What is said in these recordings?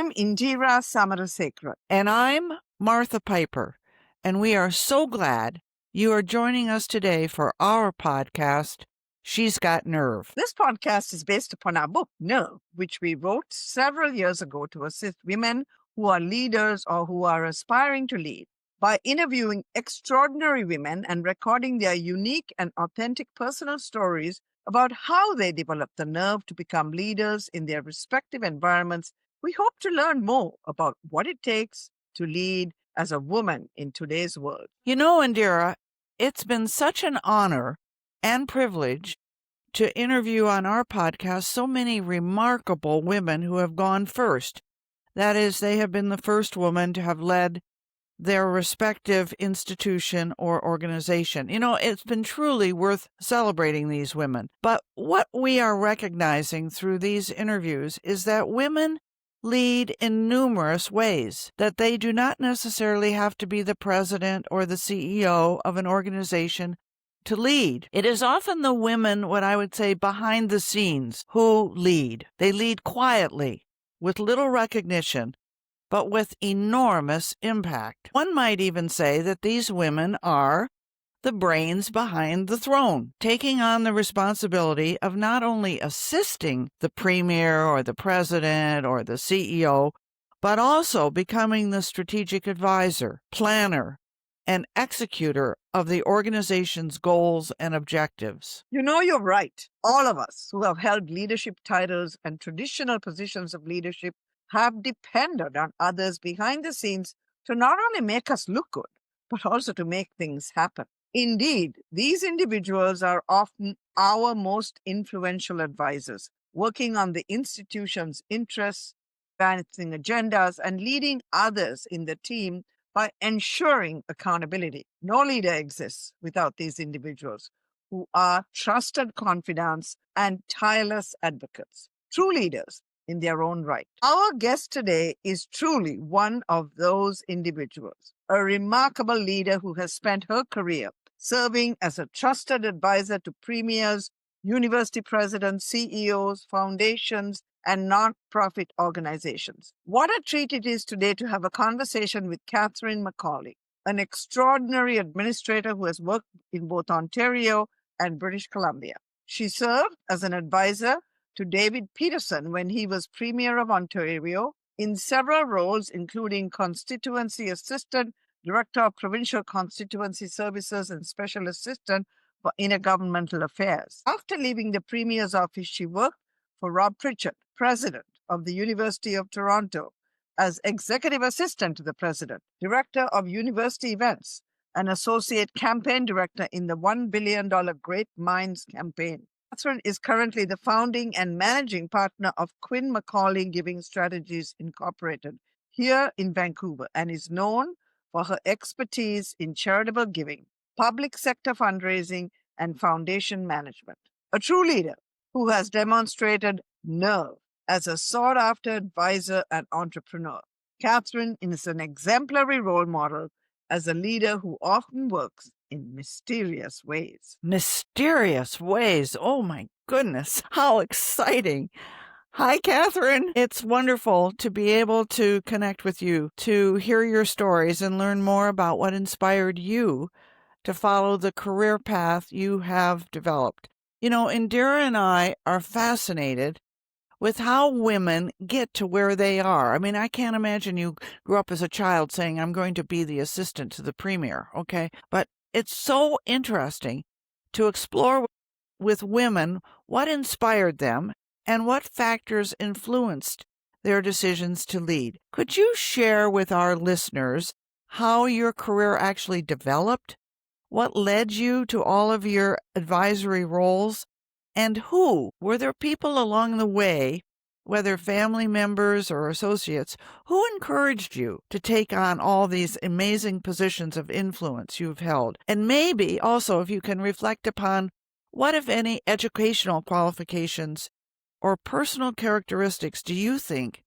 I'm Indira Samarasekara. And I'm Martha Piper. And we are so glad you are joining us today for our podcast, She's Got Nerve. This podcast is based upon our book, Nerve, which we wrote several years ago to assist women who are leaders or who are aspiring to lead by interviewing extraordinary women and recording their unique and authentic personal stories about how they developed the nerve to become leaders in their respective environments. We hope to learn more about what it takes to lead as a woman in today's world. You know, Indira, it's been such an honor and privilege to interview on our podcast so many remarkable women who have gone first. That is, they have been the first woman to have led their respective institution or organization. You know, it's been truly worth celebrating these women. But what we are recognizing through these interviews is that women lead in numerous ways, that they do not necessarily have to be the president or the CEO of an organization to lead. It is often the women, what I would say, behind the scenes who lead. They lead quietly, with little recognition, but with enormous impact. One might even say that these women are the brains behind the throne, taking on the responsibility of not only assisting the premier or the president or the CEO, but also becoming the strategic advisor, planner, and executor of the organization's goals and objectives. You know, you're right. All of us who have held leadership titles and traditional positions of leadership have depended on others behind the scenes to not only make us look good, but also to make things happen. Indeed, these individuals are often our most influential advisors, working on the institution's interests, advancing agendas, and leading others in the team by ensuring accountability. No leader exists without these individuals who are trusted confidants and tireless advocates, true leaders in their own right. Our guest today is truly one of those individuals, a remarkable leader who has spent her career serving as a trusted advisor to premiers, university presidents, CEOs, foundations, and non-profit organizations. What a treat it is today to have a conversation with Catherine McCauley, an extraordinary administrator who has worked in both Ontario and British Columbia. She served as an advisor to David Peterson when he was Premier of Ontario in several roles, including Constituency Assistant, Director of Provincial Constituency Services, and Special Assistant for Intergovernmental Affairs. After leaving the Premier's office, she worked for Rob Pritchard, President of the University of Toronto, as Executive Assistant to the President, Director of University Events, and Associate Campaign Director in the $1 billion Great Minds campaign. Catherine is currently the founding and managing partner of Quinn McCauley Giving Strategies Incorporated here in Vancouver and is known for her expertise in charitable giving, public sector fundraising, and foundation management. A true leader who has demonstrated nerve as a sought-after advisor and entrepreneur. Catherine is an exemplary role model as a leader who often works in mysterious ways. Mysterious ways. Oh my goodness. How exciting. Hi, Catherine. It's wonderful to be able to connect with you, to hear your stories and learn more about what inspired you to follow the career path you have developed. You know, Indira and I are fascinated with how women get to where they are. I mean, I can't imagine you grew up as a child saying, I'm going to be the assistant to the premier, okay? But it's so interesting to explore with women what inspired them and what factors influenced their decisions to lead. Could you share with our listeners how your career actually developed? What led you to all of your advisory roles? And who? Were there people along the way, whether family members or associates, who encouraged you to take on all these amazing positions of influence you've held? And maybe also if you can reflect upon what, if any, educational qualifications or personal characteristics do you think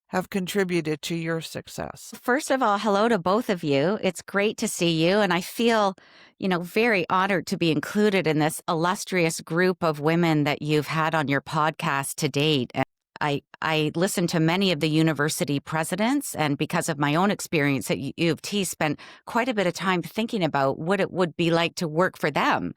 have contributed to your success? First of all, hello to both of you. It's great to see you. And I feel, very honored to be included in this illustrious group of women that you've had on your podcast to date. I listened to many of the university presidents, and because of my own experience at U of T, spent quite a bit of time thinking about what it would be like to work for them,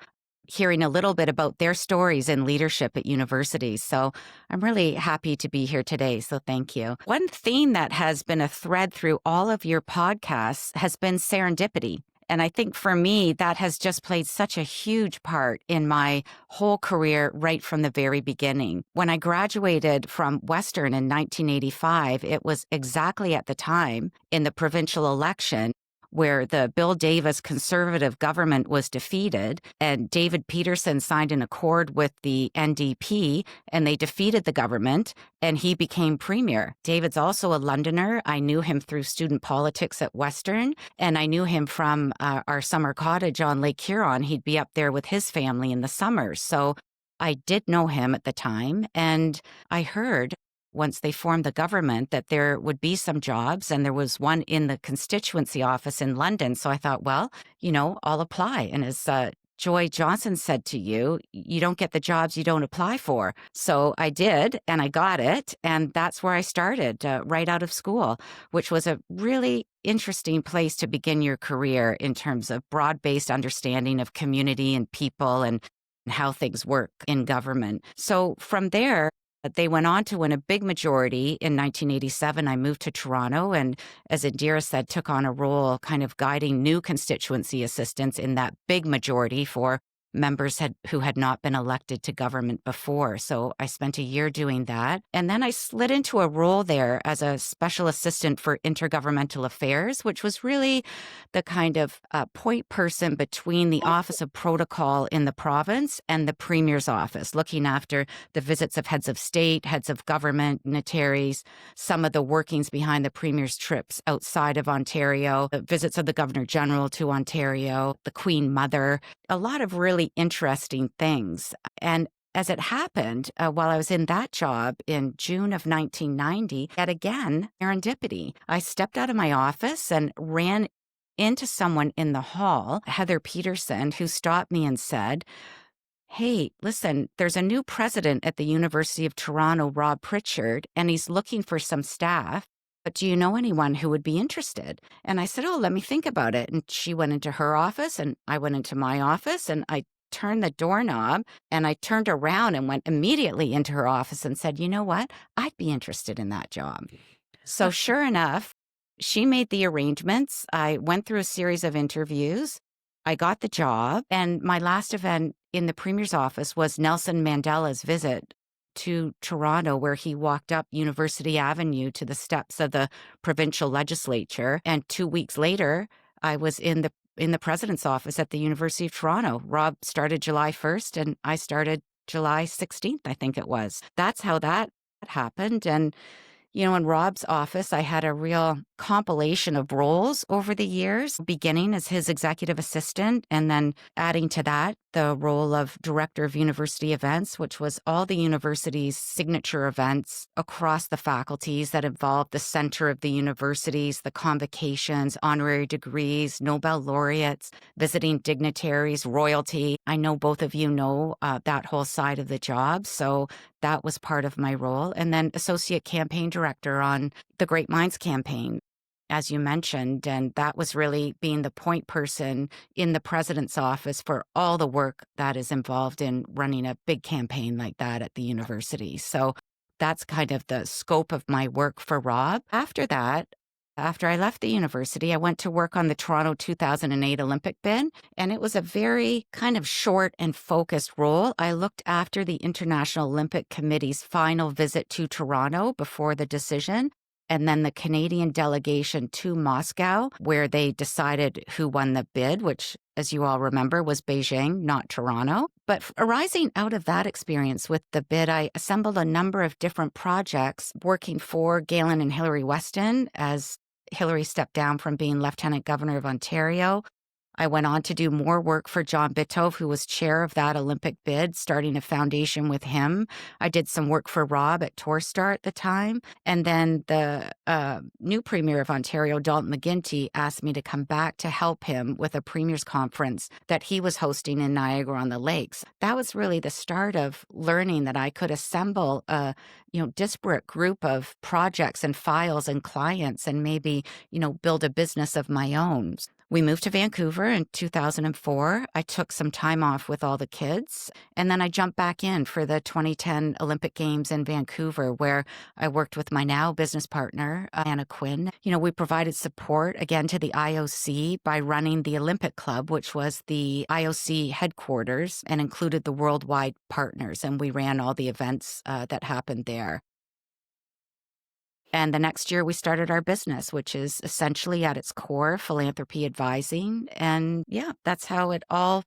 hearing a little bit about their stories in leadership at universities. So I'm really happy to be here today. So thank you. One theme that has been a thread through all of your podcasts has been serendipity. And I think for me, that has just played such a huge part in my whole career right from the very beginning. When I graduated from Western in 1985, it was exactly at the time in the provincial election where the Bill Davis conservative government was defeated, and David Peterson signed an accord with the NDP, and they defeated the government, and he became premier. David's also a Londoner. I knew him through student politics at Western, and I knew him from our summer cottage on Lake Huron. He'd be up there with his family in the summers. So I did know him at the time, and I heard once they formed the government that there would be some jobs, and there was one in the constituency office in London. So I thought, well, I'll apply. And as Joy Johnson said to you, you don't get the jobs you don't apply for. So I did, and I got it. And that's where I started right out of school, which was a really interesting place to begin your career in terms of broad-based understanding of community and people and how things work in government. So from there, they went on to win a big majority in 1987. I moved to Toronto and, as Indira said, took on a role kind of guiding new constituency assistants in that big majority for members who had not been elected to government before. So I spent a year doing that. And then I slid into a role there as a special assistant for intergovernmental affairs, which was really the kind of point person between the Office of Protocol in the province and the Premier's office, looking after the visits of heads of state, heads of government, dignitaries, some of the workings behind the Premier's trips outside of Ontario, the visits of the Governor-General to Ontario, the Queen Mother, a lot of really interesting things. And as it happened, while I was in that job in June of 1990, yet again, serendipity. I stepped out of my office and ran into someone in the hall, Heather Peterson, who stopped me and said, "Hey, listen, there's a new president at the University of Toronto, Rob Pritchard, and he's looking for some staff. But do you know anyone who would be interested?" And I said, "Oh, let me think about it." And she went into her office and I went into my office, and I turned the doorknob and I turned around and went immediately into her office and said, "You know what? I'd be interested in that job." So sure enough, she made the arrangements. I went through a series of interviews. I got the job, and my last event in the Premier's office was Nelson Mandela's visit to Toronto, where he walked up University Avenue to the steps of the provincial legislature. And 2 weeks later, I was in the president's office at the University of Toronto. Rob started July 1st, and I started July 16th, I think it was. That's how that happened. And in Rob's office, I had a real compilation of roles over the years, beginning as his executive assistant, and then adding to that the role of director of university events, which was all the university's signature events across the faculties that involved the center of the universities, the convocations, honorary degrees, Nobel laureates, visiting dignitaries, royalty. I know both of you know that whole side of the job, so that was part of my role. And then associate campaign director on the Great Minds campaign, as you mentioned, and that was really being the point person in the president's office for all the work that is involved in running a big campaign like that at the university. So that's kind of the scope of my work for Rob. After that, after I left the university, I went to work on the Toronto 2008 Olympic bid, and it was a very kind of short and focused role. I looked after the International Olympic Committee's final visit to Toronto before the decision, and then the Canadian delegation to Moscow, where they decided who won the bid, which, as you all remember, was Beijing, not Toronto. But arising out of that experience with the bid, I assembled a number of different projects working for Galen and Hilary Weston as Hilary stepped down from being Lieutenant Governor of Ontario. I went on to do more work for John Bitove, who was chair of that Olympic bid, starting a foundation with him. I did some work for Rob at Torstar at the time. And then the new Premier of Ontario, Dalton McGuinty, asked me to come back to help him with a Premier's Conference that he was hosting in Niagara-on-the-Lakes. That was really the start of learning that I could assemble a disparate group of projects and files and clients and maybe, build a business of my own. We moved to Vancouver in 2004. I took some time off with all the kids, and then I jumped back in for the 2010 Olympic Games in Vancouver, where I worked with my now business partner, Anna Quinn. We provided support again to the IOC by running the Olympic Club, which was the IOC headquarters and included the worldwide partners, and we ran all the events that happened there. And the next year we started our business, which is essentially at its core philanthropy advising. And yeah, that's how it all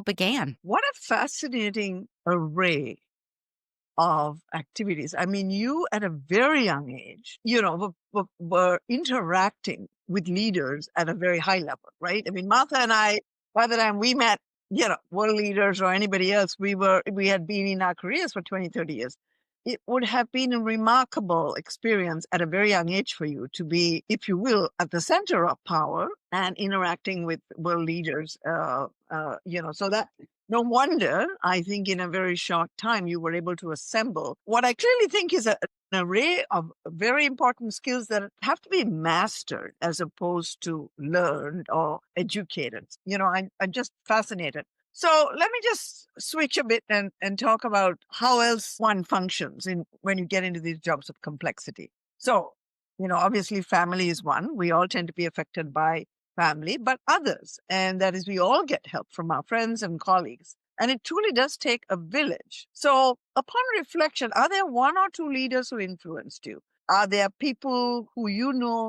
began. What a fascinating array of activities. I mean, you at a very young age, were interacting with leaders at a very high level, right? I mean, Martha and I, by the time we met, world leaders or anybody else, we had been in our careers for 20, 30 years. It would have been a remarkable experience at a very young age for you to be, if you will, at the center of power and interacting with world leaders. So that no wonder, I think in a very short time, you were able to assemble what I clearly think is an array of very important skills that have to be mastered as opposed to learned or educated. I'm just fascinated. So let me just switch a bit and talk about how else one functions when you get into these jobs of complexity. So, obviously family is one. We all tend to be affected by family, but others. And that is, we all get help from our friends and colleagues. And it truly does take a village. So upon reflection, are there one or two leaders who influenced you? Are there people who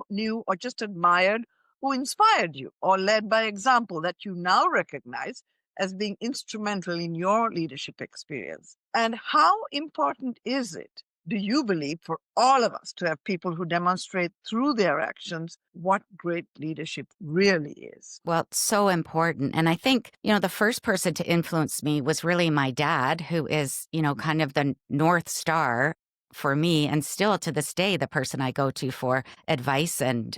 knew or just admired who inspired you or led by example that you now recognize as being instrumental in your leadership experience? And how important is it, do you believe, for all of us to have people who demonstrate through their actions what great leadership really is? Well, so important. And I think, the first person to influence me was really my dad, who is, kind of the North Star for me, and still to this day, the person I go to for advice. And,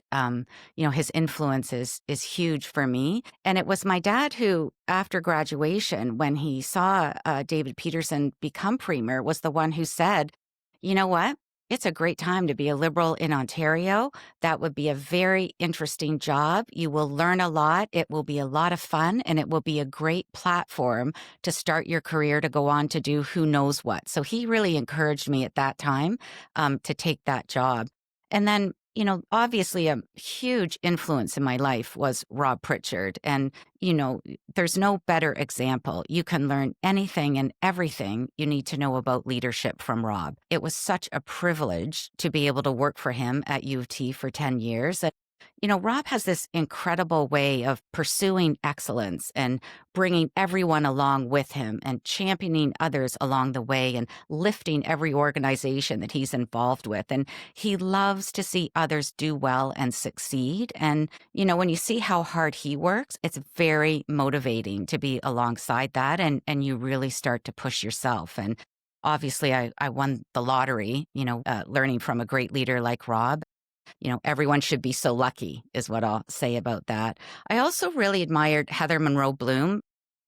his influence is huge for me. And it was my dad who, after graduation, when he saw David Peterson become Premier, was the one who said, you know what? It's a great time to be a Liberal in Ontario. That would be a very interesting job. You will learn a lot. It will be a lot of fun, and it will be a great platform to start your career to go on to do who knows what. So he really encouraged me at that time to take that job. And then, obviously a huge influence in my life was Rob Pritchard. And, there's no better example. You can learn anything and everything you need to know about leadership from Rob. It was such a privilege to be able to work for him at U of T for 10 years. Rob has this incredible way of pursuing excellence and bringing everyone along with him and championing others along the way and lifting every organization that he's involved with. And he loves to see others do well and succeed. And, when you see how hard he works, it's very motivating to be alongside that. And you really start to push yourself. And obviously, I won the lottery, learning from a great leader like Rob. Everyone should be so lucky is what I'll say about that. I also really admired Heather Monroe Bloom,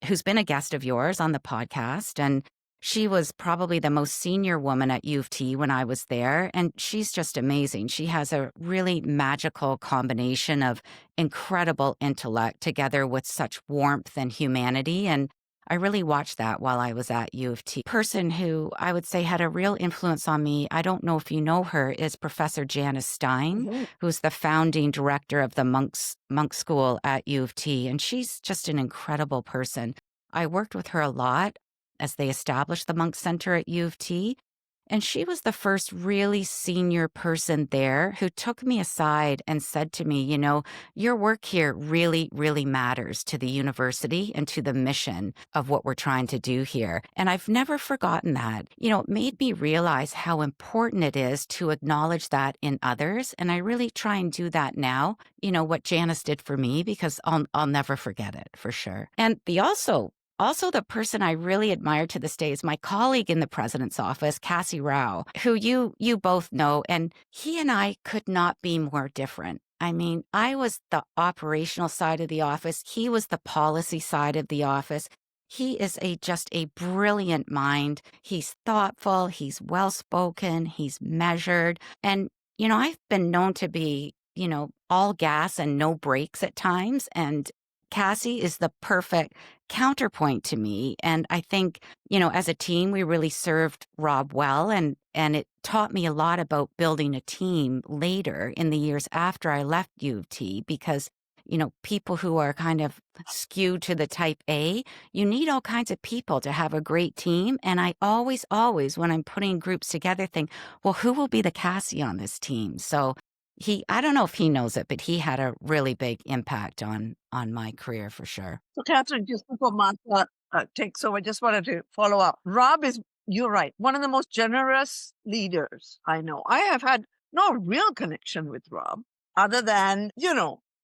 who's been a guest of yours on the podcast. And she was probably the most senior woman at U of T when I was there. And she's just amazing. She has a really magical combination of incredible intellect together with such warmth and humanity. And I really watched that while I was at U of T. Person who I would say had a real influence on me, I don't know if you know her, is Professor Janice Stein, who's the founding director of the Monk School at U of T. And she's just an incredible person. I worked with her a lot as they established the Monk Center at U of T. And she was the first really senior person there who took me aside and said to me, your work here really, really matters to the university and to the mission of what we're trying to do here. And I've never forgotten that. It made me realize how important it is to acknowledge that in others. And I really try and do that now, what Janice did for me, because I'll never forget it for sure. And also, the person I really admire to this day is my colleague in the president's office, Cassie Rao, who you both know, and he and I could not be more different. I mean, I was the operational side of the office. He was the policy side of the office. He is just a brilliant mind. He's thoughtful. He's well-spoken. He's measured. And, I've been known to be, all gas and no brakes at times. And Cassie is the perfect counterpoint to me. And I think, as a team, we really served Rob well. And it taught me a lot about building a team later in the years after I left U of T, because, people who are kind of skewed to the type A, you need all kinds of people to have a great team. And I always, when I'm putting groups together, think, well, who will be the Cassie on this team? So I don't know if he knows it, but he had a really big impact on my career for sure. So, Catherine, just before Martha takes over, I just wanted to follow up. Rob is, you're right, one of the most generous leaders I know. I have had no real connection with Rob other than,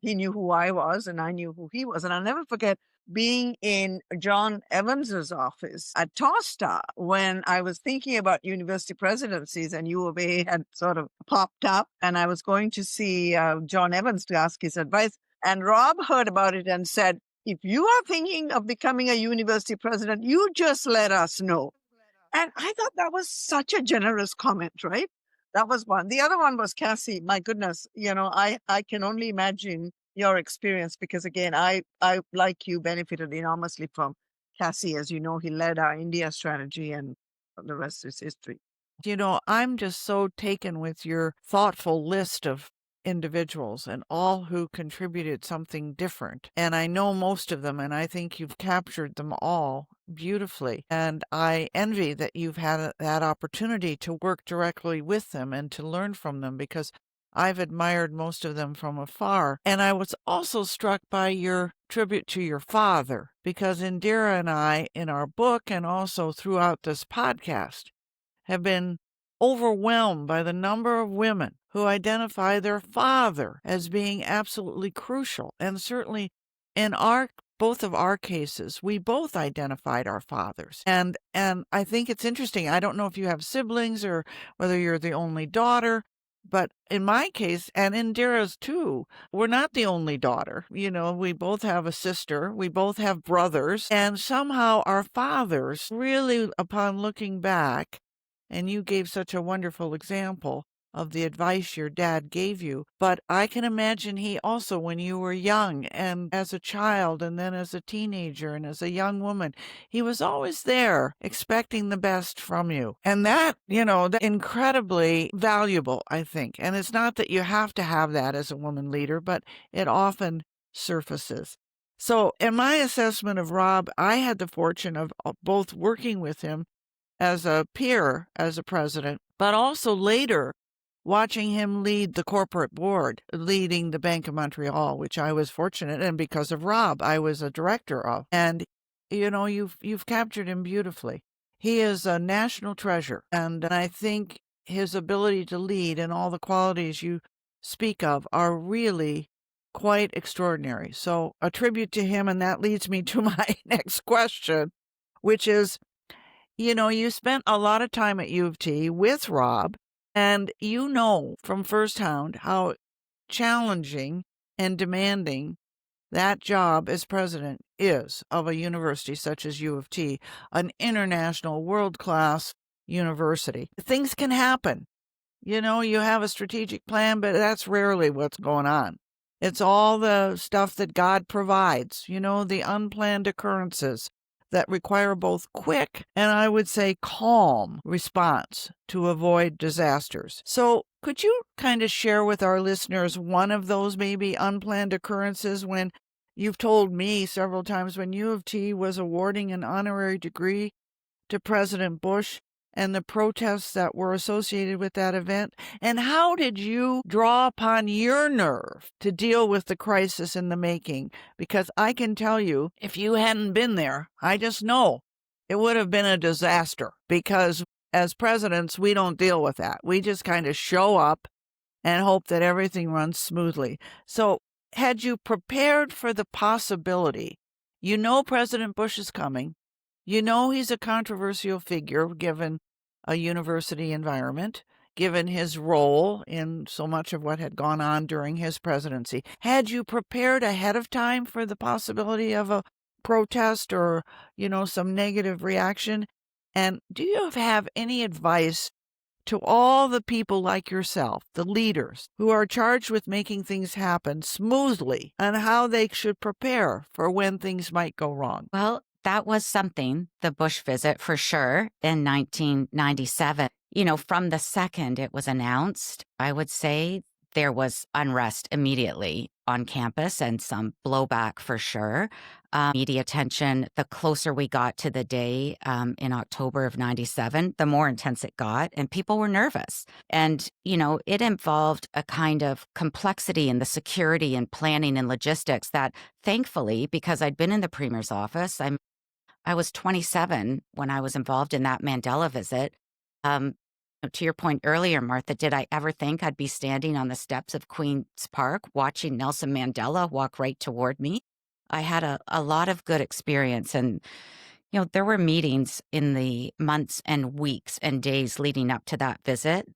he knew who I was and I knew who he was. And I'll never forget being in John Evans's office at Tosta when I was thinking about university presidencies and U of A had sort of popped up, and I was going to see John Evans to ask his advice. And Rob heard about it and said, if you are thinking of becoming a university president, you just let us know. And I thought that was such a generous comment, right? That was one. The other one was Cassie. My goodness, I can only imagine your experience because, again, I like you, benefited enormously from Cassie. As you know, he led our India strategy and the rest is history. I'm just so taken with your thoughtful list of individuals and all who contributed something different. And I know most of them, and I think you've captured them all beautifully. And I envy that you've had that opportunity to work directly with them and to learn from them, because I've admired most of them from afar. And I was also struck by your tribute to your father, because Indira and I, in our book and also throughout this podcast, have been overwhelmed by the number of women who identify their father as being absolutely crucial. And certainly in both of our cases, we both identified our fathers. And I think it's interesting. I don't know if you have siblings or whether you're the only daughter, but in my case, and Indira's too, we're not the only daughter. We both have a sister, we both have brothers, and somehow our fathers really, upon looking back, and you gave such a wonderful example of the advice your dad gave you. But I can imagine he also, when you were young and as a child and then as a teenager and as a young woman, he was always there expecting the best from you. And that, that's incredibly valuable, I think. And it's not that you have to have that as a woman leader, but it often surfaces. So in my assessment of Rob, I had the fortune of both working with him as a peer, as a president, but also later watching him lead the corporate board, leading the Bank of Montreal, which I was fortunate, and because of Rob, I was a director of. And, you've captured him beautifully. He is a national treasure, and I think his ability to lead and all the qualities you speak of are really quite extraordinary. So a tribute to him, and that leads me to my next question, which is, you spent a lot of time at U of T with Rob, and from firsthand how challenging and demanding that job as president is of a university such as U of T, an international world-class university. Things can happen. You have a strategic plan, but that's rarely what's going on. It's all the stuff that God provides, the unplanned occurrences that require both quick and, I would say, calm response to avoid disasters. So could you kind of share with our listeners one of those maybe unplanned occurrences when you've told me several times when U of T was awarding an honorary degree to President Bush, and the protests that were associated with that event? And how did you draw upon your nerve to deal with the crisis in the making? Because I can tell you, if you hadn't been there, I just know it would have been a disaster, because as presidents, we don't deal with that. We just kind of show up and hope that everything runs smoothly. So had you prepared for the possibility? You know President Bush is coming. You know he's a controversial figure given a university environment, given his role in so much of what had gone on during his presidency. Had you prepared ahead of time for the possibility of a protest or, some negative reaction? And do you have any advice to all the people like yourself, the leaders who are charged with making things happen smoothly, and how they should prepare for when things might go wrong? Well, that was something, the Bush visit for sure, in 1997. From the second it was announced, I would say there was unrest immediately on campus and some blowback for sure. Media attention, the closer we got to the day in October of 97, the more intense it got, and people were nervous. And, it involved a kind of complexity in the security and planning and logistics that, thankfully, because I'd been in the Premier's office, I was 27 when I was involved in that Mandela visit. To your point earlier, Martha, did I ever think I'd be standing on the steps of Queen's Park watching Nelson Mandela walk right toward me? I had a lot of good experience, and there were meetings in the months and weeks and days leading up to that visit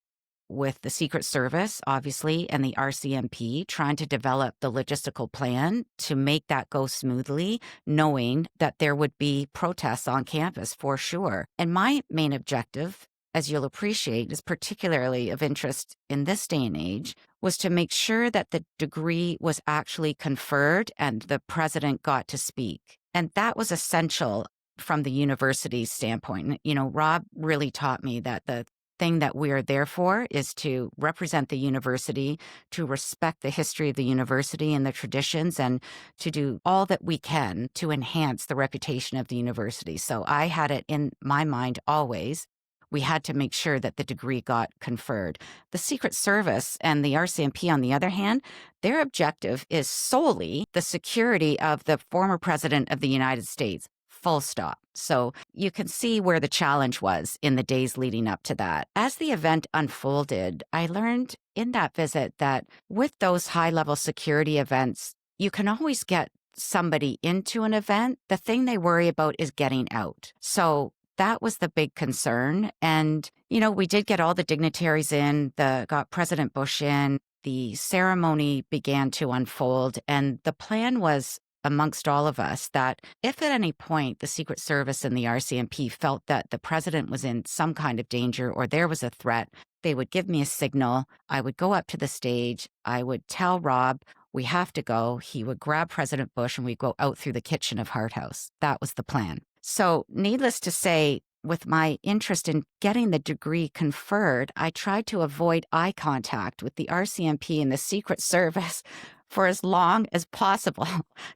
with the Secret Service, obviously, and the RCMP, trying to develop the logistical plan to make that go smoothly, knowing that there would be protests on campus for sure. And my main objective, as you'll appreciate, is particularly of interest in this day and age, was to make sure that the degree was actually conferred and the president got to speak. And that was essential from the university's standpoint. Rob really taught me that the thing that we are there for is to represent the university, to respect the history of the university and the traditions, and to do all that we can to enhance the reputation of the university. So I had it in my mind always. We had to make sure that the degree got conferred. The Secret Service and the RCMP, on the other hand, their objective is solely the security of the former president of the United States, full stop. So you can see where the challenge was in the days leading up to that. As the event unfolded, I learned in that visit that with those high-level security events, you can always get somebody into an event. The thing they worry about is getting out. So that was the big concern. And, we did get all the dignitaries in, got President Bush in, the ceremony began to unfold, and the plan was amongst all of us that if at any point the Secret Service and the RCMP felt that the president was in some kind of danger or there was a threat, they would give me a signal. I would go up to the stage. I would tell Rob, we have to go. He would grab President Bush and we'd go out through the kitchen of Hart House. That was the plan. So needless to say, with my interest in getting the degree conferred, I tried to avoid eye contact with the RCMP and the Secret Service for as long as possible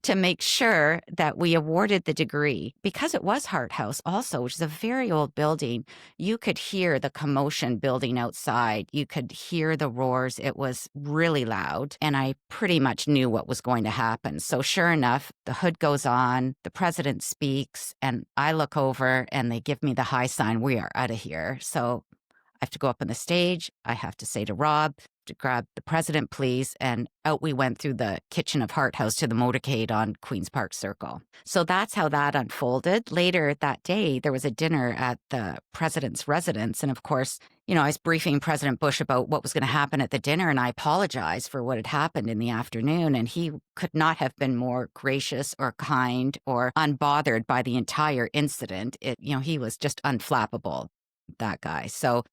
to make sure that we awarded the degree. Because it was Hart House also, which is a very old building, you could hear the commotion building outside. You could hear the roars. It was really loud, and I pretty much knew what was going to happen. So sure enough, the hood goes on, the president speaks, and I look over and they give me the high sign, we are out of here. So I have to go up on the stage. I have to say to Rob to grab the president, please. And out we went through the kitchen of Hart House to the motorcade on Queen's Park Circle. So that's how that unfolded. Later that day, there was a dinner at the president's residence. And of course, I was briefing President Bush about what was going to happen at the dinner. And I apologized for what had happened in the afternoon. And he could not have been more gracious or kind or unbothered by the entire incident. He was just unflappable, that guy. So,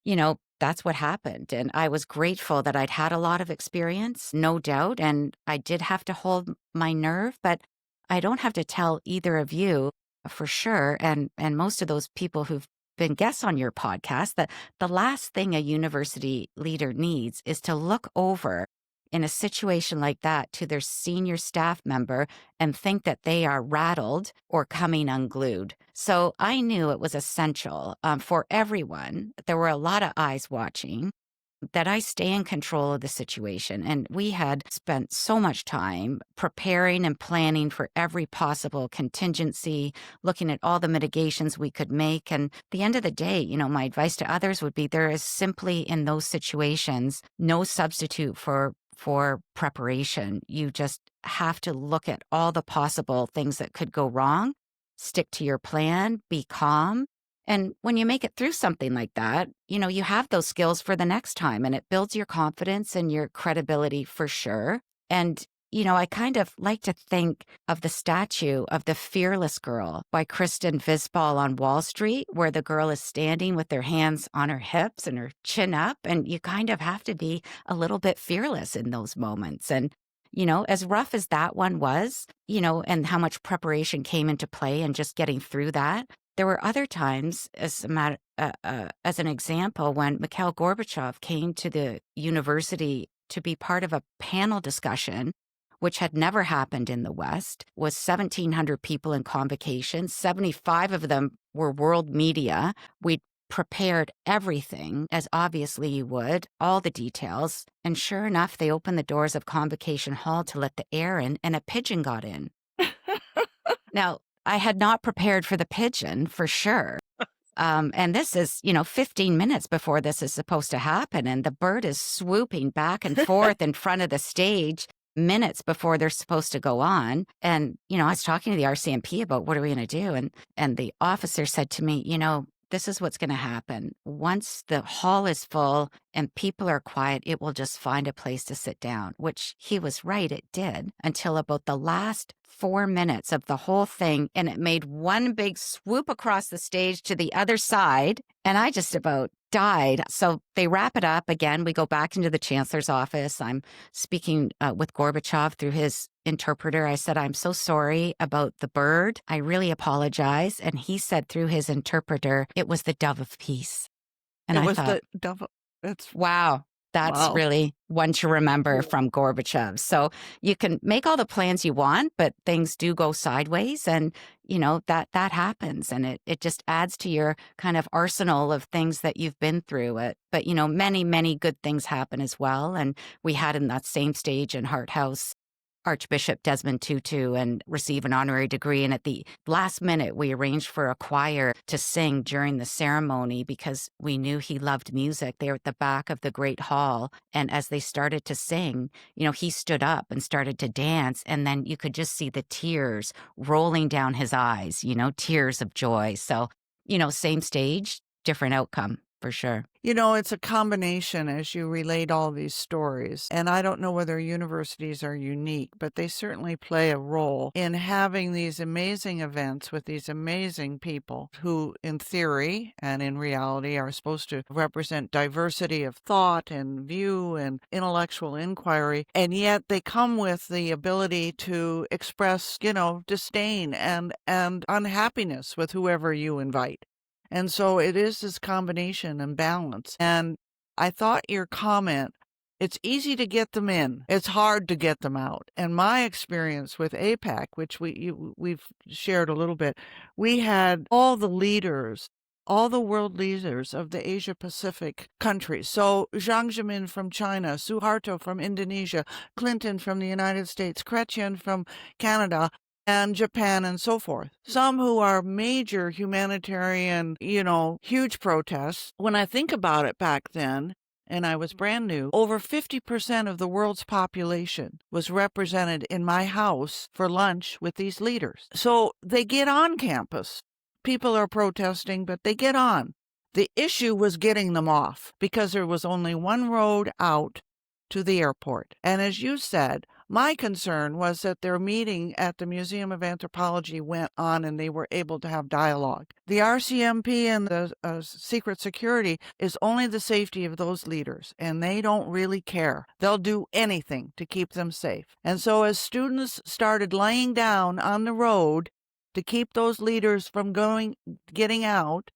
that's what happened. And I was grateful that I'd had a lot of experience, no doubt. And I did have to hold my nerve, but I don't have to tell either of you for sure. And most of those people who've been guests on your podcast that the last thing a university leader needs is to look over in a situation like that to their senior staff member and think that they are rattled or coming unglued. So I knew it was essential for everyone. There were a lot of eyes watching, that I stay in control of the situation. And we had spent so much time preparing and planning for every possible contingency, looking at all the mitigations we could make. And at the end of the day, my advice to others would be there is simply in those situations no substitute for preparation. You just have to look at all the possible things that could go wrong, stick to your plan, be calm. And when you make it through something like that, you have those skills for the next time, and it builds your confidence and your credibility for sure. And, I kind of like to think of the statue of the Fearless Girl by Kristen Visbal on Wall Street, where the girl is standing with her hands on her hips and her chin up. And you kind of have to be a little bit fearless in those moments. And as rough as that one was, and how much preparation came into play and just getting through that, there were other times, as an example, when Mikhail Gorbachev came to the university to be part of a panel discussion, which had never happened in the West, was 1,700 people in convocation. 75 of them were world media. We prepared everything, as obviously you would, all the details. And sure enough, they opened the doors of Convocation Hall to let the air in, and a pigeon got in. Now, I had not prepared for the pigeon, for sure. And this is, 15 minutes before this is supposed to happen. And the bird is swooping back and forth in front of the stage minutes before they're supposed to go on. And, I was talking to the RCMP about what are we going to do? And the officer said to me, this is what's going to happen. Once the hall is full and people are quiet, it will just find a place to sit down, which he was right, it did, until about the last 4 minutes of the whole thing. And it made one big swoop across the stage to the other side. And I just about died. So they wrap it up again. We go back into the chancellor's office. I'm speaking with Gorbachev through his interpreter. I said, I'm so sorry about the bird. I really apologize. And he said through his interpreter, it was the dove of peace. And I thought, the dove. wow, that's really one to remember from Gorbachev. So you can make all the plans you want, but things do go sideways, and that happens, and it just adds to your kind of arsenal of things that you've been through. But many, many good things happen as well. And we had in that same stage in Hart House Archbishop Desmond Tutu and receive an honorary degree. And at the last minute, we arranged for a choir to sing during the ceremony because we knew he loved music. They were at the back of the Great Hall. And as they started to sing, he stood up and started to dance. And then you could just see the tears rolling down his eyes, tears of joy. So, same stage, different outcome. For sure. It's a combination as you relate all these stories. And I don't know whether universities are unique, but they certainly play a role in having these amazing events with these amazing people who, in theory and in reality, are supposed to represent diversity of thought and view and intellectual inquiry. And yet they come with the ability to express, disdain and unhappiness with whoever you invite. And so it is this combination and balance. And I thought your comment, it's easy to get them in. It's hard to get them out. And my experience with APAC, which we've shared a little bit, we had all the leaders, all the world leaders of the Asia Pacific countries. So Jiang Zemin from China, Suharto from Indonesia, Clinton from the United States, Chrétien from Canada, and Japan and so forth. Some who are major humanitarian, huge protests. When I think about it back then, and I was brand new, over 50% of the world's population was represented in my house for lunch with these leaders. So they get on campus. People are protesting, but they get on. The issue was getting them off because there was only one road out to the airport. And as you said, my concern was that their meeting at the Museum of Anthropology went on and they were able to have dialogue. The RCMP and the Secret Security is only the safety of those leaders, and they don't really care. They'll do anything to keep them safe. And so as students started laying down on the road to keep those leaders from getting out,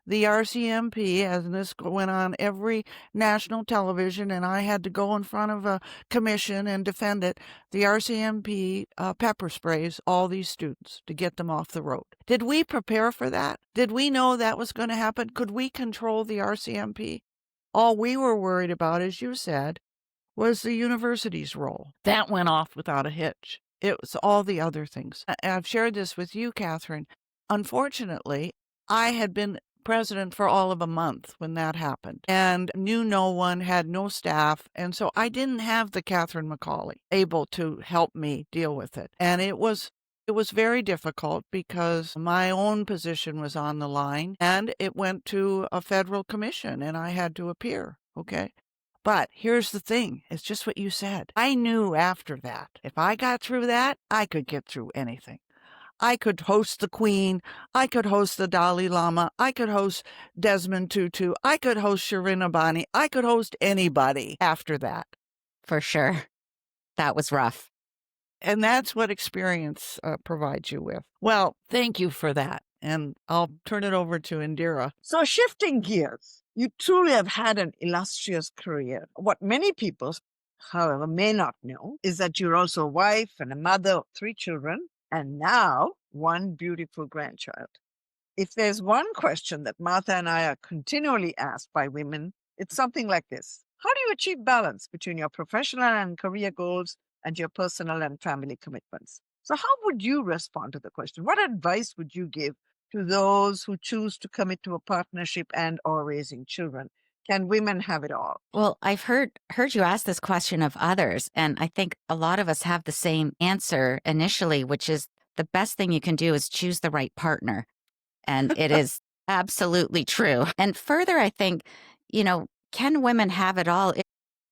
the RCMP, as this went on every national television, and I had to go in front of a commission and defend it. The RCMP pepper sprays all these students to get them off the road. Did we prepare for that? Did we know that was going to happen? Could we control the RCMP? All we were worried about, as you said, was the university's role. That went off without a hitch. It was all the other things. I've shared this with you, Catherine. Unfortunately, I had been president for all of a month when that happened and knew no one, had no staff. And so I didn't have the Catherine McCauley able to help me deal with it. And it was very difficult because my own position was on the line and it went to a federal commission and I had to appear. Okay. But here's the thing. It's just what you said. I knew after that, if I got through that, I could get through anything. I could host the Queen. I could host the Dalai Lama. I could host Desmond Tutu. I could host Shirin Ebani. I could host anybody after that. For sure. That was rough. And that's what experience provides you with. Well, thank you for that. And I'll turn it over to Indira. So shifting gears, you truly have had an illustrious career. What many people, however, may not know is that you're also a wife and a mother of 3 children, and now 1 beautiful grandchild. If there's one question that Martha and I are continually asked by women, it's something like this. How do you achieve balance between your professional and career goals and your personal and family commitments? So how would you respond to the question? What advice would you give to those who choose to commit to a partnership and or raising children? Can women have it all? Well, I've heard you ask this question of others, and I think a lot of us have the same answer initially, which is the best thing you can do is choose the right partner. And it is absolutely true. And further, I think, can women have it all?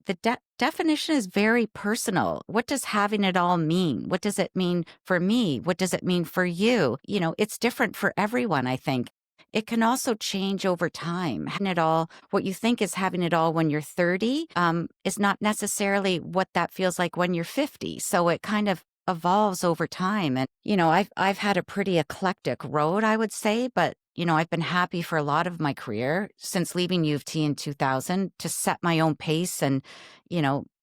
The definition is very personal. What does having it all mean? What does it mean for me? What does it mean for you? It's different for everyone, I think. It can also change over time. Having it all, what you think is having it all when you're 30 is not necessarily what that feels like when you're 50. So it kind of evolves over time. And, I've had a pretty eclectic road, I would say, but I've been happy for a lot of my career since leaving U of T in 2000 to set my own pace and,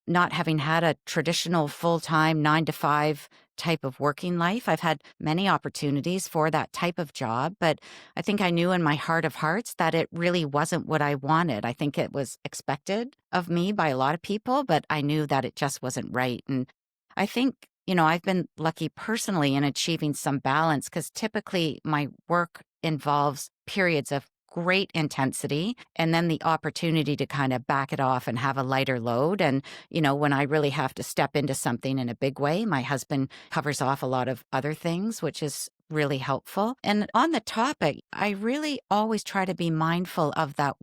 not having had a traditional full-time 9-to-5 type of working life. I've had many opportunities for that type of job, but I think I knew in my heart of hearts that it really wasn't what I wanted. I think it was expected of me by a lot of people, but I knew that it just wasn't right. And I think I've been lucky personally in achieving some balance because typically my work involves periods of great intensity and then the opportunity to kind of back it off and have a lighter load. And, when I really have to step into something in a big way, my husband covers off a lot of other things, which is really helpful. And on the topic, I really always try to be mindful of that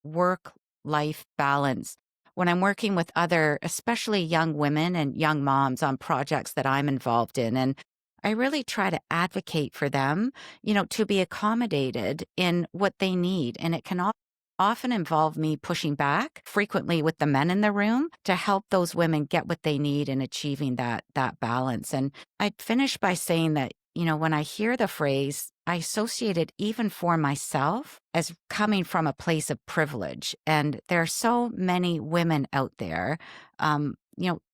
work-life balance when I'm working with other, especially young women and young moms on projects that I'm involved in. And I really try to advocate for them, to be accommodated in what they need. And it can often involve me pushing back frequently with the men in the room to help those women get what they need in achieving that balance. And I'd finish by saying that, when I hear the phrase, I associate it even for myself as coming from a place of privilege. And there are so many women out there,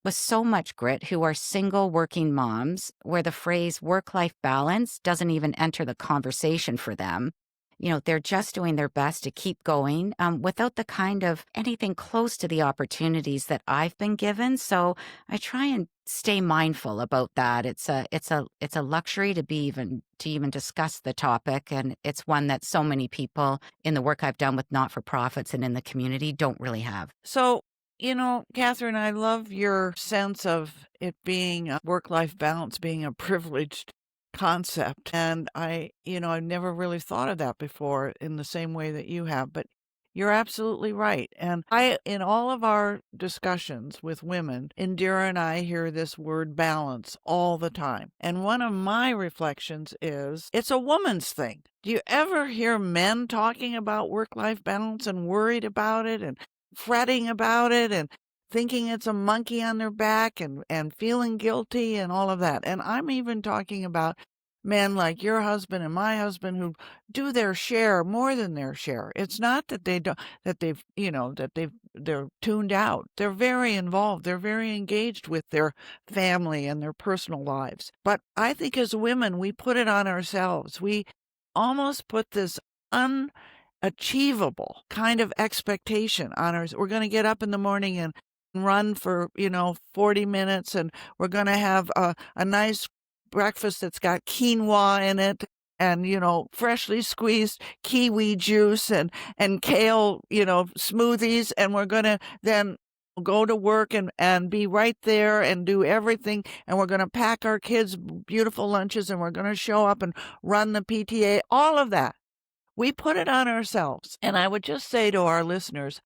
with so much grit who are single working moms where the phrase work-life balance doesn't even enter the conversation for them. They're just doing their best to keep going without the kind of anything close to the opportunities that I've been given. So I try and stay mindful about that. It's a luxury to even discuss the topic, and it's one that so many people in the work I've done with not-for-profits and in the community don't really have. So, Catherine, I love your sense of it being a work-life balance, being a privileged concept. And I've never really thought of that before in the same way that you have, but you're absolutely right. And in all of our discussions with women, Indira and I hear this word balance all the time. And one of my reflections is it's a woman's thing. Do you ever hear men talking about work-life balance and worried about it and fretting about it and thinking it's a monkey on their back and feeling guilty and all of that? And I'm even talking about men like your husband and my husband who do their share, more than their share. It's not that they don't, that they've, they're tuned out. They're very involved. They're very engaged with their family and their personal lives. But I think as women, we put it on ourselves. We almost put this unachievable kind of expectation on us. We're going to get up in the morning and run for 40 minutes, and we're going to have a nice breakfast that's got quinoa in it, and freshly squeezed kiwi juice, and kale smoothies, and we're going to then go to work and be right there and do everything, and we're going to pack our kids beautiful lunches, and we're going to show up and run the PTA, all of that. We put it on ourselves. And I would just say to our listeners,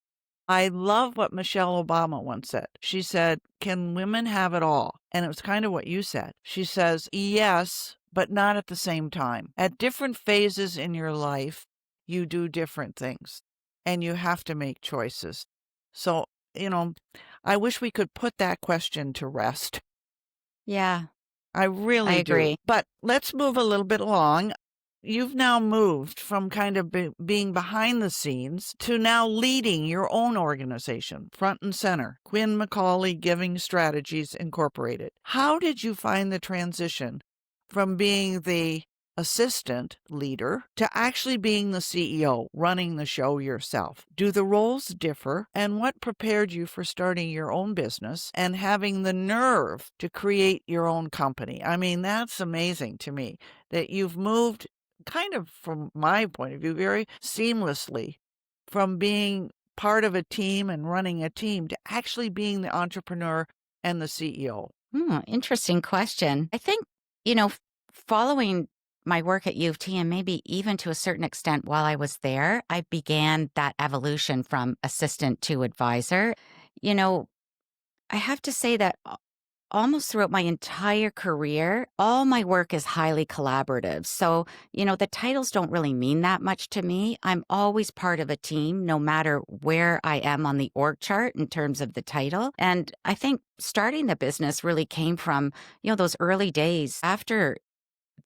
I love what Michelle Obama once said. She said, "Can women have it all?" And it was kind of what you said. She says, yes, but not at the same time. At different phases in your life, you do different things, and you have to make choices. So, I wish we could put that question to rest. Yeah, I really I agree. do. But let's move a little bit along. You've now moved from kind of being behind the scenes to now leading your own organization, front and center, Quinn McCauley Giving Strategies Incorporated. How did you find the transition from being the assistant leader to actually being the CEO, running the show yourself? Do the roles differ? And what prepared you for starting your own business and having the nerve to create your own company? I mean, that's amazing to me that you've moved, kind of from my point of view, very seamlessly from being part of a team and running a team to actually being the entrepreneur and the CEO. Interesting question. I think, following my work at U of T, and maybe even to a certain extent while I was there, I began that evolution from assistant to advisor. I have to say that almost throughout my entire career, all my work is highly collaborative. So, the titles don't really mean that much to me. I'm always part of a team, no matter where I am on the org chart in terms of the title. And I think starting the business really came from, those early days after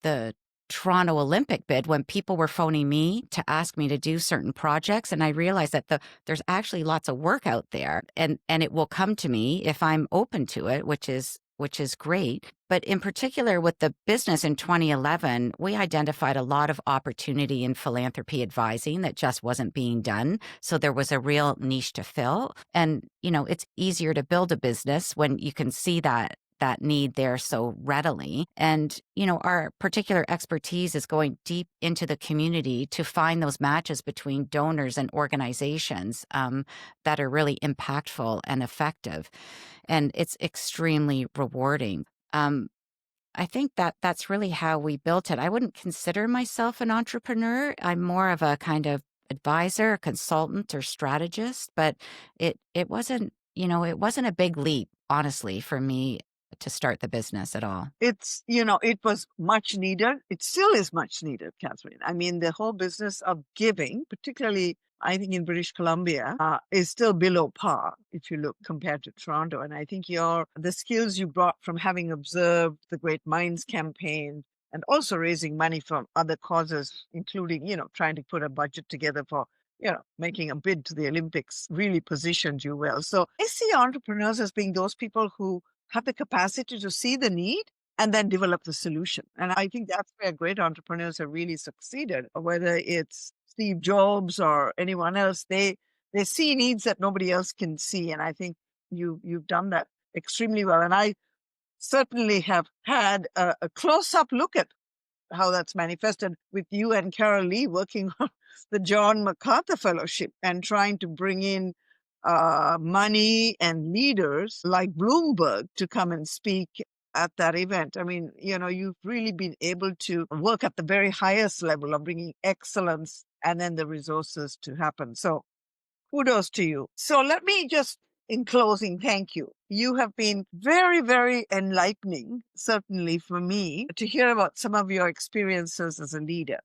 the Toronto Olympic bid, when people were phoning me to ask me to do certain projects, and I realized that there's actually lots of work out there, and it will come to me if I'm open to it, which is great. But in particular with the business in 2011, we identified a lot of opportunity in philanthropy advising that just wasn't being done. So there was a real niche to fill. And, it's easier to build a business when you can see that need there so readily. And, our particular expertise is going deep into the community to find those matches between donors and organizations that are really impactful and effective. And it's extremely rewarding. I think that's really how we built it. I wouldn't consider myself an entrepreneur. I'm more of a kind of advisor, a consultant, or strategist, but it wasn't, it wasn't a big leap, honestly, for me to start the business at all. It was much needed. It still is much needed, Catherine. I mean, the whole business of giving, particularly I think in British Columbia, is still below par if you look compared to Toronto. And I think the skills you brought from having observed the Great Minds campaign and also raising money from other causes, including, trying to put a budget together for, making a bid to the Olympics, really positioned you well. So I see entrepreneurs as being those people who have the capacity to see the need and then develop the solution. And I think that's where great entrepreneurs have really succeeded, whether it's Steve Jobs or anyone else. They see needs that nobody else can see. And I think you've done that extremely well. And I certainly have had a close-up look at how that's manifested with you and Carol Lee working on the John MacArthur Fellowship and trying to bring in money and leaders like Bloomberg to come and speak at that event. I mean, you've really been able to work at the very highest level of bringing excellence and then the resources to happen. So kudos to you. So let me just, in closing, thank you. You have been very, very enlightening, certainly for me, to hear about some of your experiences as a leader.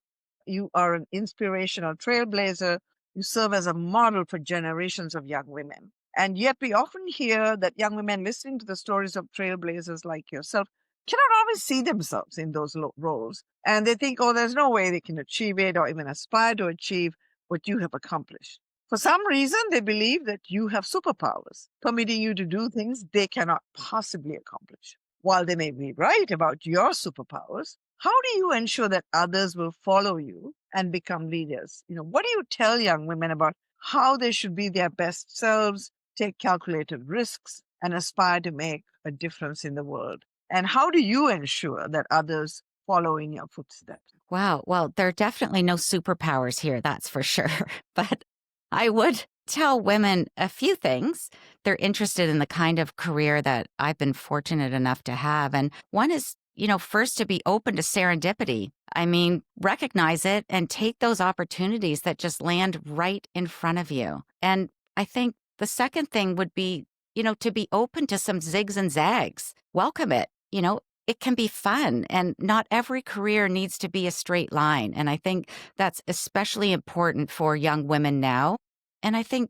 You are an inspirational trailblazer. You serve as a model for generations of young women. And yet we often hear that young women listening to the stories of trailblazers like yourself cannot always see themselves in those roles. And they think, oh, there's no way they can achieve it or even aspire to achieve what you have accomplished. For some reason, they believe that you have superpowers, permitting you to do things they cannot possibly accomplish. While they may be right about your superpowers, how do you ensure that others will follow you and become leaders? What do you tell young women about how they should be their best selves, take calculated risks, and aspire to make a difference in the world? And how do you ensure that others follow in your footsteps? Wow. Well, there are definitely no superpowers here, that's for sure. But I would tell women a few things. They're interested in the kind of career that I've been fortunate enough to have. And one is, first to be open to serendipity. I mean, recognize it and take those opportunities that just land right in front of you. And I think the second thing would be, to be open to some zigs and zags. Welcome it. It can be fun, and not every career needs to be a straight line. And I think that's especially important for young women now. And I think,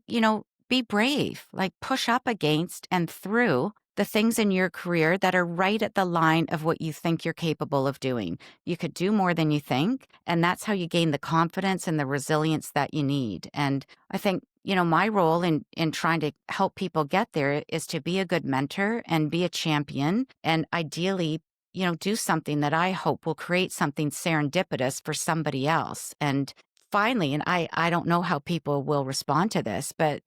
be brave, like push up against and through the things in your career that are right at the line of what you think you're capable of doing. You could do more than you think, and that's how you gain the confidence and the resilience that you need. And I think, my role in trying to help people get there is to be a good mentor and be a champion, and ideally, do something that I hope will create something serendipitous for somebody else. And finally, and I don't know how people will respond to this, but,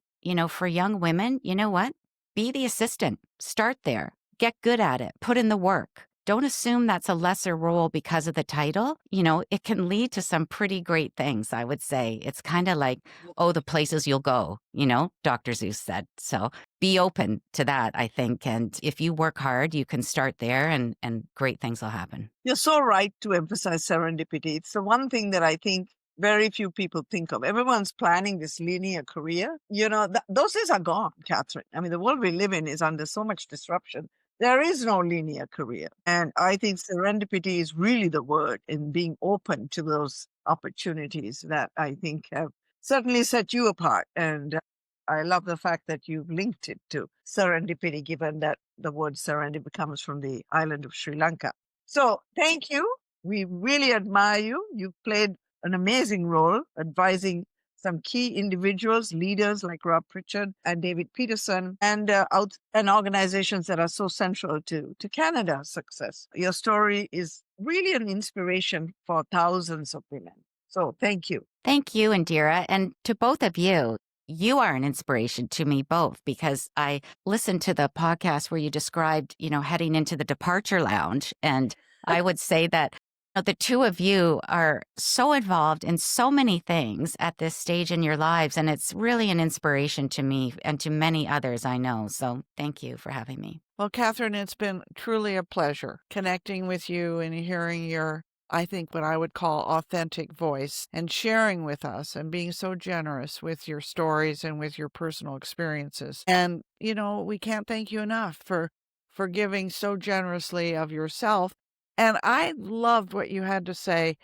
for young women, you know what? Be the assistant. Start there. Get good at it. Put in the work. Don't assume that's a lesser role because of the title. It can lead to some pretty great things, I would say. It's kind of like, oh, the places you'll go, Dr. Seuss said. So be open to that, I think. And if you work hard, you can start there and great things will happen. You're so right to emphasize serendipity. It's the one thing that I think very few people think of. Everyone's planning this linear career. Those days are gone, Catherine. I mean, the world we live in is under so much disruption. There is no linear career. And I think serendipity is really the word in being open to those opportunities that I think have certainly set you apart. And I love the fact that you've linked it to serendipity, given that the word serendipity comes from the island of Sri Lanka. So thank you. We really admire you. You've played an amazing role advising some key individuals, leaders like Rob Pritchard and David Peterson, and organizations that are so central to Canada's success. Your story is really an inspiration for thousands of women. So thank you. Thank you, Indira. And to both of you, you are an inspiration to me both, because I listened to the podcast where you described, heading into the departure lounge. And I would say that the two of you are so involved in so many things at this stage in your lives, and it's really an inspiration to me and to many others I know. So thank you for having me. Well, Catherine, it's been truly a pleasure connecting with you and hearing your, I think, what I would call authentic voice, and sharing with us and being so generous with your stories and with your personal experiences. And, we can't thank you enough for giving so generously of yourself. And I loved what you had to say.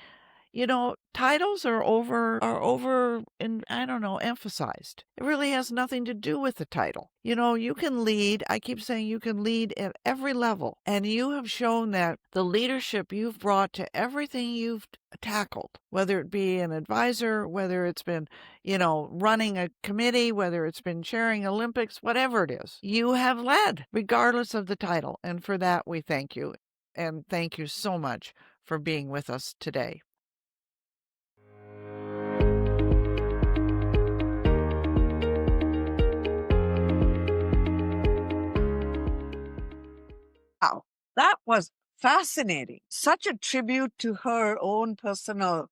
Titles are emphasized. It really has nothing to do with the title. You can lead. I keep saying you can lead at every level. And you have shown that the leadership you've brought to everything you've tackled, whether it be an advisor, whether it's been, running a committee, whether it's been chairing Olympics, whatever it is, you have led regardless of the title. And for that, we thank you. And thank you so much for being with us today. Wow, that was fascinating. Such a tribute to her own personal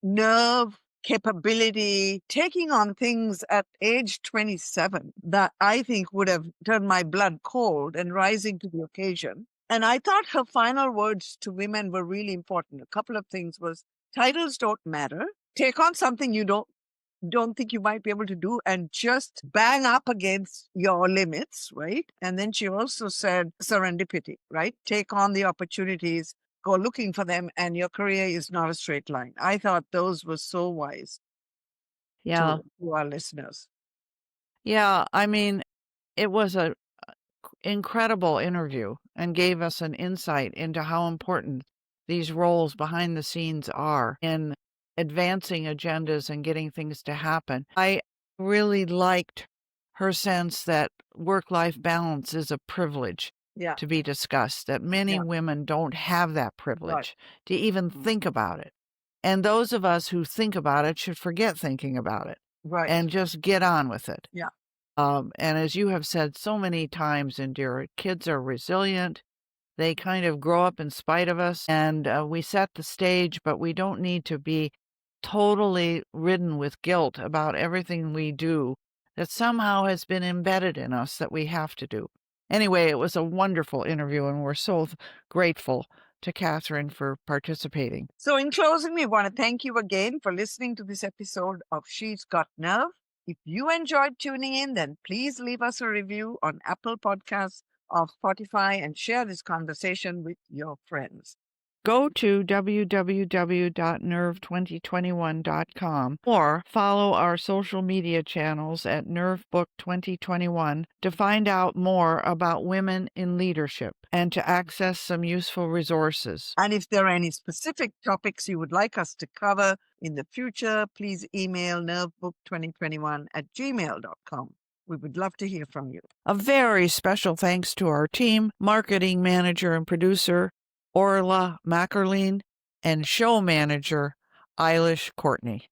nerve, capability, taking on things at age 27 that I think would have turned my blood cold, and rising to the occasion. And I thought her final words to women were really important. A couple of things was, titles don't matter. Take on something you don't think you might be able to do, and just bang up against your limits, right? And then she also said serendipity, right? Take on the opportunities, go looking for them, and your career is not a straight line. I thought those were so wise Yeah. to our listeners. Yeah. I mean, it was incredible interview and gave us an insight into how important these roles behind the scenes are in advancing agendas and getting things to happen. I really liked her sense that work-life balance is a privilege Yeah. to be discussed, that many women don't have that privilege to even think about it. And those of us who think about it should forget thinking about it and just get on with it. Yeah. And as you have said so many times, Indira, kids are resilient. They kind of grow up in spite of us, and we set the stage, but we don't need to be totally ridden with guilt about everything we do that somehow has been embedded in us that we have to do. Anyway, it was a wonderful interview, and we're so grateful to Catherine for participating. So in closing, we want to thank you again for listening to this episode of She's Got Nerve. If you enjoyed tuning in, then please leave us a review on Apple Podcasts or Spotify and share this conversation with your friends. Go to www.nerve2021.com or follow our social media channels at NerveBook2021 to find out more about women in leadership and to access some useful resources. And if there are any specific topics you would like us to cover in the future, please email nervebook2021@gmail.com. We would love to hear from you. A very special thanks to our team, marketing manager and producer, Orla Mackerline, and show manager, Eilish Courtney.